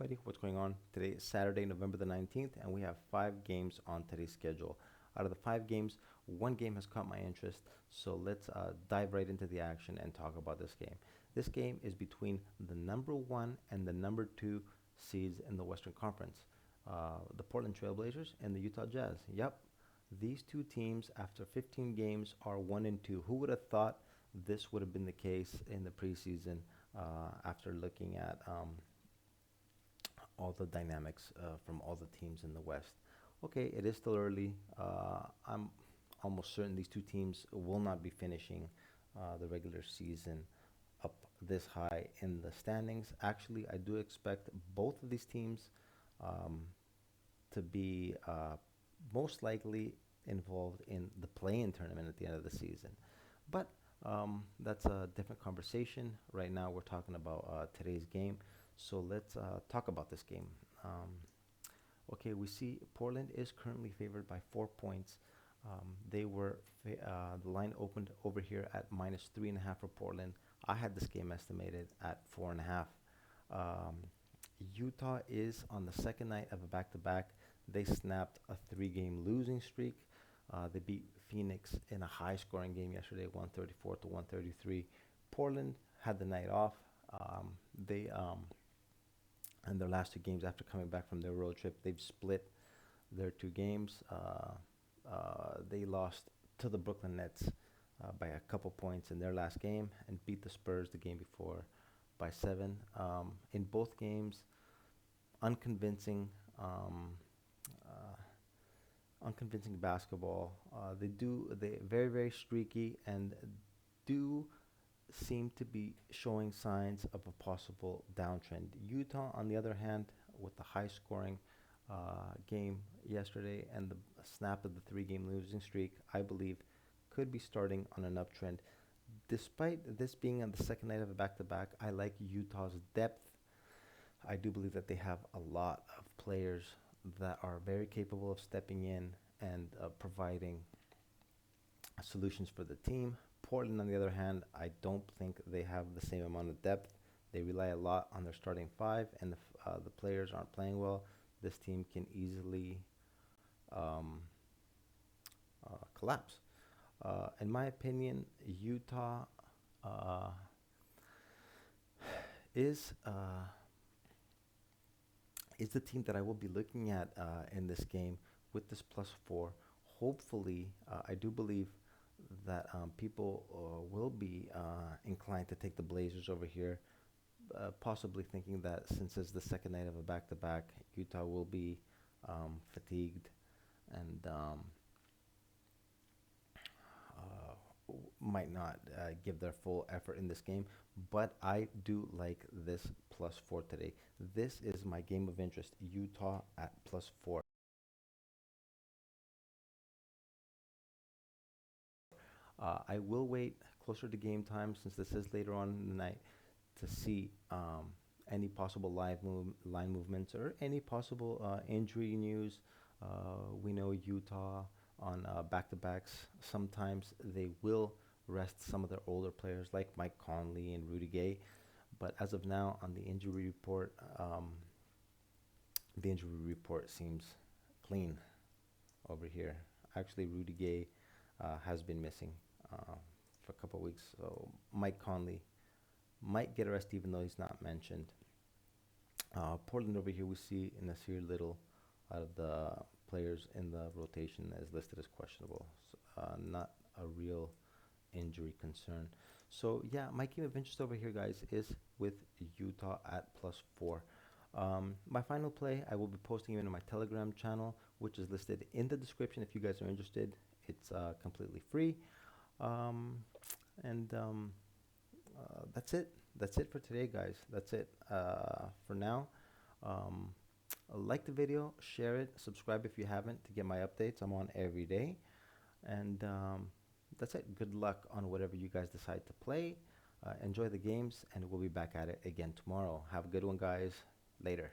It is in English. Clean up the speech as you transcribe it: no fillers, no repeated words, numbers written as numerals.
everybody. What's going on? Today is Saturday, November the 19th, and we have 5 games on today's schedule. Out of the 5 games, one game has caught my interest, so let's dive right into the action and talk about this game. This game is between the number 1 and the number 2 seeds in the Western Conference, the Portland Trailblazers and the Utah Jazz. Yep, these two teams, after 15 games, are 1 and 2. Who would have thought this would have been the case in the preseason after looking at all the dynamics from all the teams in the West? Okay, it is still early. I'm almost certain these two teams will not be finishing the regular season up this high in the standings. Actually, I do expect both of these teams um, to be most likely involved in the play-in tournament at the end of the season. But that's a different conversation. Right now, we're talking about today's game. So let's talk about this game. Okay, we see Portland is currently favored by 4 points. The line opened over here at -3.5 for Portland. I had this game estimated at 4.5. Um, Utah is on the second night of a back-to-back. They snapped a 3-game losing streak. They beat Phoenix in a high-scoring game yesterday, 134 to 133. Portland had the night off. They and their last 2 games after coming back from their road trip, they've split their 2 games. They lost to the Brooklyn Nets by a couple points in their last game and beat the Spurs the game before by 7. In both games, unconvincing, um, unconvincing basketball. They very very streaky and do seem to be showing signs of a possible downtrend. Utah, on the other hand, with the high scoring game yesterday and the snap of the 3-game losing streak, I believe could be starting on an uptrend. Despite this being on the second night of a back to back, I like Utah's depth. I do believe that they have a lot of players that are very capable of stepping in and providing solutions for the team. Portland, on the other hand, I don't think they have the same amount of depth. They rely a lot on their starting 5, and if the players aren't playing well, this team can easily um, collapse. In my opinion, Utah uh, is uh, is the team that I will be looking at in this game with this +4. Hopefully, I do believe that people will be inclined to take the Blazers over here, possibly thinking that since it's the second night of a back-to-back, Utah will be fatigued and might not give their full effort in this game. But I do like this +4 today. This is my game of interest, Utah at +4. I will wait closer to game time since this is later on in the night to see any possible line movements or any possible injury news. We know Utah on back-to-backs. Sometimes they will rest some of their older players like Mike Conley and Rudy Gay. But as of now, on the injury report seems clean over here. Actually, Rudy Gay has been missing for a couple of weeks. So Mike Conley might get a rest even though he's not mentioned. Portland over here, we see Nasir Little out of the players in the rotation is listed as questionable. So, not a real injury concern. So yeah, my game of interest over here, guys, is with Utah at +4. My final play, I will be posting it in my Telegram channel, which is listed in the description if you guys are interested. It's completely free. Um, and That's it. That's it for today, guys. That's it for now. Um, like the video, share it, subscribe if you haven't to get my updates. I'm on every day. And that's it. Good luck on whatever you guys decide to play. Enjoy the games, and we'll be back at it again tomorrow. Have a good one, guys. Later.